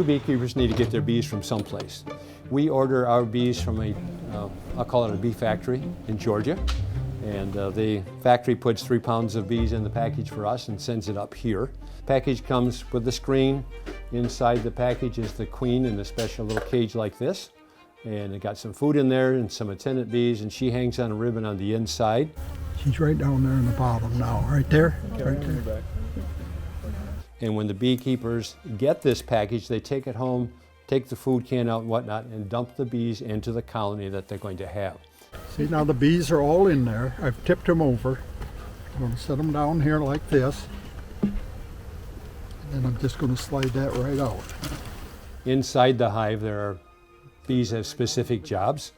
beekeepers need to get their bees from someplace. We order our bees from I'll call it a bee factory in Georgia. And the factory puts 3 pounds of bees in the package for us and sends it up here. Package comes with the screen. Inside the package is the queen in a special little cage like this. And it got some food in there and some attendant bees, and she hangs on a ribbon on the inside. She's right down there in the bottom now, right there? Right there. And when the beekeepers get this package, they take it home, take the food can out and whatnot, and dump the bees into the colony that they're going to have. See, now the bees are all in there. I've tipped them over. I'm going to set them down here like this. And then I'm just going to slide that right out. Inside the hive, there are bees have specific jobs.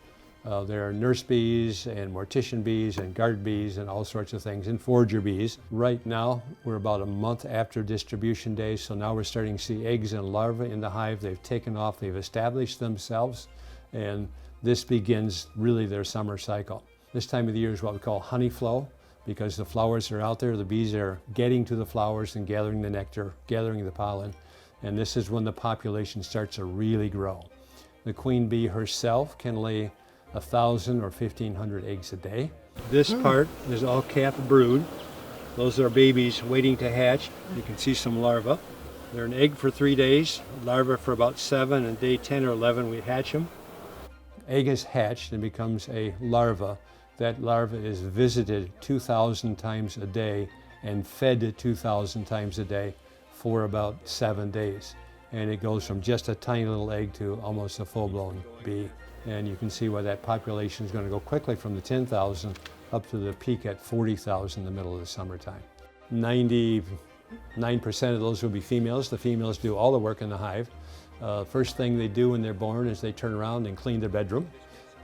There are nurse bees and mortician bees and guard bees and all sorts of things, and forager bees. Right now, we're about a month after distribution day, so now we're starting to see eggs and larvae in the hive. They've taken off, they've established themselves, and this begins really their summer cycle. This time of the year is what we call honey flow, because the flowers are out there, the bees are getting to the flowers and gathering the nectar, gathering the pollen, and this is when the population starts to really grow. The queen bee herself can lay 1,000 or 1,500 eggs a day. This part is all capped brood. Those are babies waiting to hatch. You can see some larvae. They're an egg for 3 days, larvae for about 7, and day 10 or 11 we hatch them. Egg is hatched and becomes a larva. That larva is visited 2,000 times a day and fed 2,000 times a day for about 7 days. And it goes from just a tiny little egg to almost a full-blown bee. And you can see why that population is going to go quickly from the 10,000 up to the peak at 40,000 in the middle of the summertime. 99% of those will be females. The females do all the work in the hive. First thing they do when they're born is they turn around and clean their bedroom.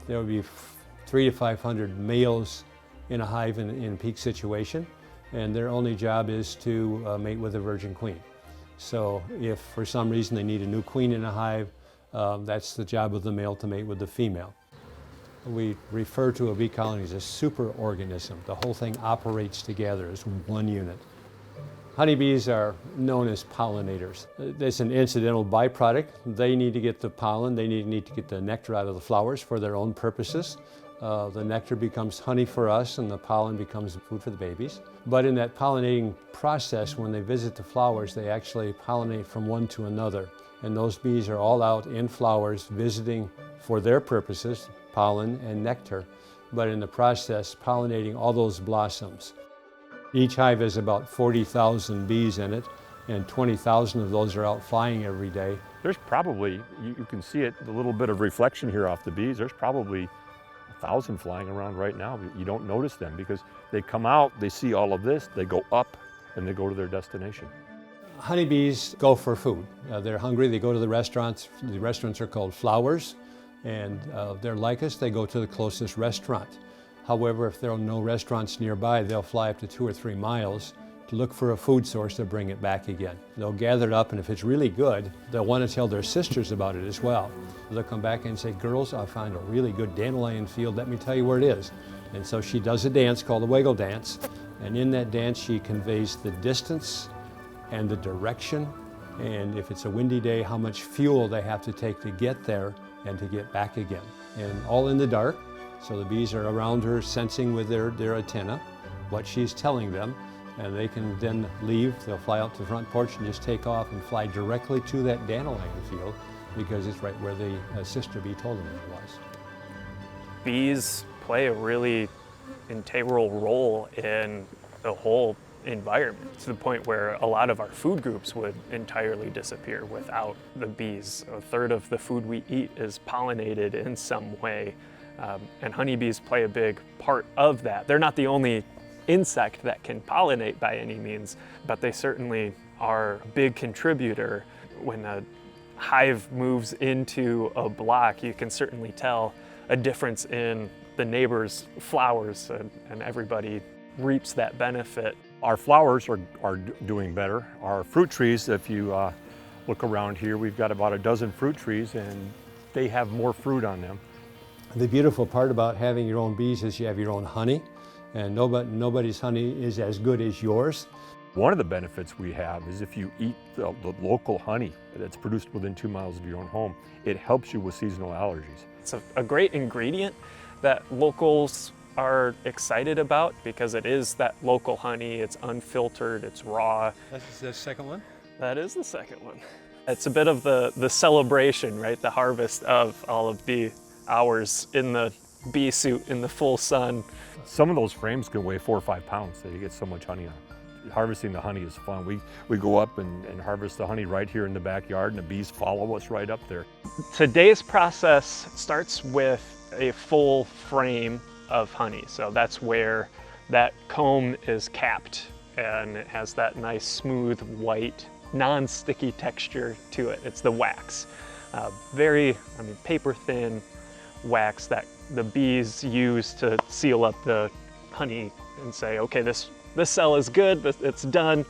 There will be 300 to 500 males in a hive in peak situation, and their only job is to mate with a virgin queen. So if for some reason they need a new queen in a hive, that's the job of the male to mate with the female. We refer to a bee colony as a superorganism. The whole thing operates together as one unit. Honeybees are known as pollinators. It's an incidental byproduct. They need to get the pollen, they need to get the nectar out of the flowers for their own purposes. The nectar becomes honey for us and the pollen becomes food for the babies. But in that pollinating process, when they visit the flowers, they actually pollinate from one to another. And those bees are all out in flowers visiting for their purposes, pollen and nectar, but in the process pollinating all those blossoms. Each hive has about 40,000 bees in it, and 20,000 of those are out flying every day. There's probably, you can see it, the little bit of reflection here off the bees, there's probably 1,000 flying around right now. You don't notice them because they come out, they see all of this, they go up, and they go to their destination. Honeybees go for food. They're hungry, they go to the restaurants. The restaurants are called flowers, and they're like us, they go to the closest restaurant. However, if there are no restaurants nearby, they'll fly up to 2 or 3 miles to look for a food source to bring it back again. They'll gather it up, and if it's really good, they'll want to tell their sisters about it as well. They'll come back and say, girls, I found a really good dandelion field, let me tell you where it is. And so she does a dance called the wiggle dance, and in that dance she conveys the distance and the direction, and if it's a windy day, how much fuel they have to take to get there and to get back again. And all in the dark, so the bees are around her sensing with their antenna what she's telling them, and they can then leave. They'll fly out to the front porch and just take off and fly directly to that dandelion field because it's right where the sister bee told them it was. Bees play a really integral role in the whole environment, to the point where a lot of our food groups would entirely disappear without the bees. A third of the food we eat is pollinated in some way, and honeybees play a big part of that. They're not the only insect that can pollinate by any means, but they certainly are a big contributor. When a hive moves into a block, you can certainly tell a difference in the neighbor's flowers, and everybody reaps that benefit. Our flowers are doing better. Our fruit trees, if you look around here, we've got about a dozen fruit trees and they have more fruit on them. The beautiful part about having your own bees is you have your own honey, and nobody's honey is as good as yours. One of the benefits we have is if you eat the local honey that's produced within 2 miles of your own home, it helps you with seasonal allergies. It's a great ingredient that locals are excited about because it is that local honey, it's unfiltered, it's raw. That's the second one? That is the second one. It's a bit of the celebration, right? The harvest of all of the hours in the bee suit in the full sun. Some of those frames can weigh 4 or 5 pounds, so you get so much honey on it. Harvesting the honey is fun. We go up and harvest the honey right here in the backyard, and the bees follow us right up there. Today's process starts with a full frame of honey. So that's where that comb is capped and it has that nice smooth white non-sticky texture to it. It's the wax. Paper thin wax that the bees use to seal up the honey and say, okay, this cell is good, it's done,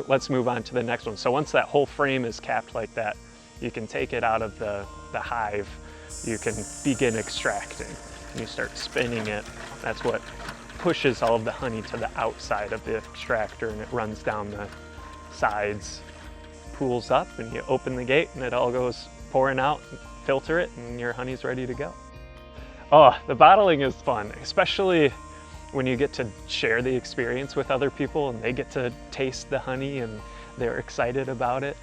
let's move on to the next one. So once that whole frame is capped like that, you can take it out of the hive, you can begin extracting. And you start spinning it. That's what pushes all of the honey to the outside of the extractor, and it runs down the sides, pools up, and you open the gate and it all goes pouring out, filter it, and your honey's ready to go. Oh, the bottling is fun, especially when you get to share the experience with other people and they get to taste the honey and they're excited about it.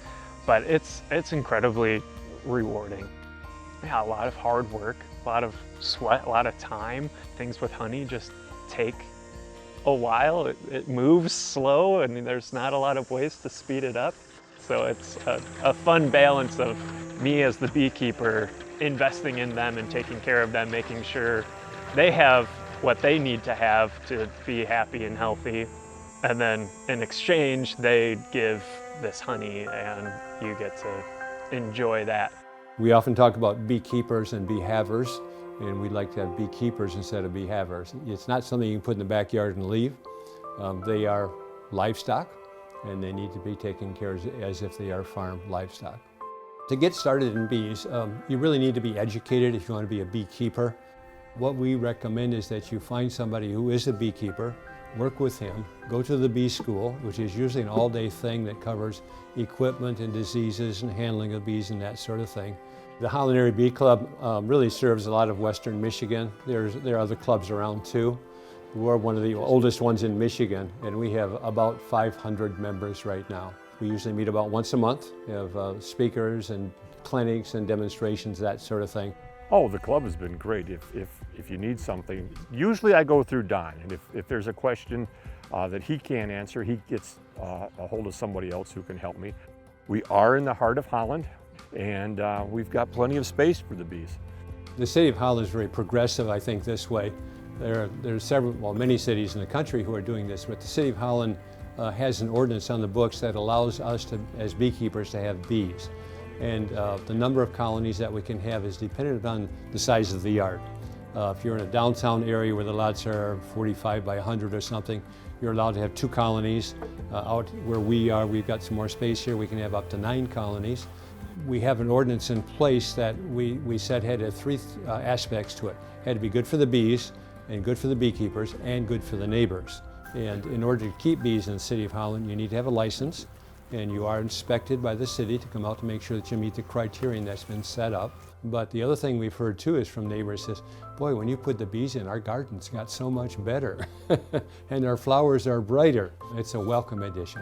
But it's incredibly rewarding. Yeah, a lot of hard work, a lot of sweat, a lot of time. Things with honey just take a while. It moves slow and there's not a lot of ways to speed it up. So it's a fun balance of me as the beekeeper investing in them and taking care of them, making sure they have what they need to have to be happy and healthy. And then in exchange, they give this honey and you get to enjoy that. We often talk about beekeepers and bee havers, and we'd like to have beekeepers instead of bee havers. It's not something you can put in the backyard and leave. They are livestock, and they need to be taken care of as if they are farm livestock. To get started in bees, you really need to be educated if you want to be a beekeeper. What we recommend is that you find somebody who is a beekeeper, work with him, go to the bee school, which is usually an all-day thing that covers equipment and diseases and handling of bees and that sort of thing. The Holland Area Bee Club really serves a lot of Western Michigan. There are other clubs around too. We're one of the oldest ones in Michigan, and we have about 500 members right now. We usually meet about once a month. We have speakers and clinics and demonstrations, that sort of thing. Oh, the club has been great. If you need something, usually I go through Don, and if there's a question that he can't answer, he gets a hold of somebody else who can help me. We are in the heart of Holland, and we've got plenty of space for the bees. The city of Holland is very progressive, I think, this way. There are many cities in the country who are doing this, but the city of Holland has an ordinance on the books that allows us to, as beekeepers, to have bees. And the number of colonies that we can have is dependent on the size of the yard. If you're in a downtown area where the lots are 45 by 100 or something, you're allowed to have 2 colonies. Out where we are, we've got some more space here, we can have up to 9 colonies. We have an ordinance in place that we said had 3 aspects to it. It had to be good for the bees, and good for the beekeepers, and good for the neighbors. And in order to keep bees in the city of Holland, you need to have a license, and you are inspected by the city to come out to make sure that you meet the criterion that's been set up. But the other thing we've heard too is from neighbors says, boy, when you put the bees in, our gardens got so much better and our flowers are brighter. It's a welcome addition.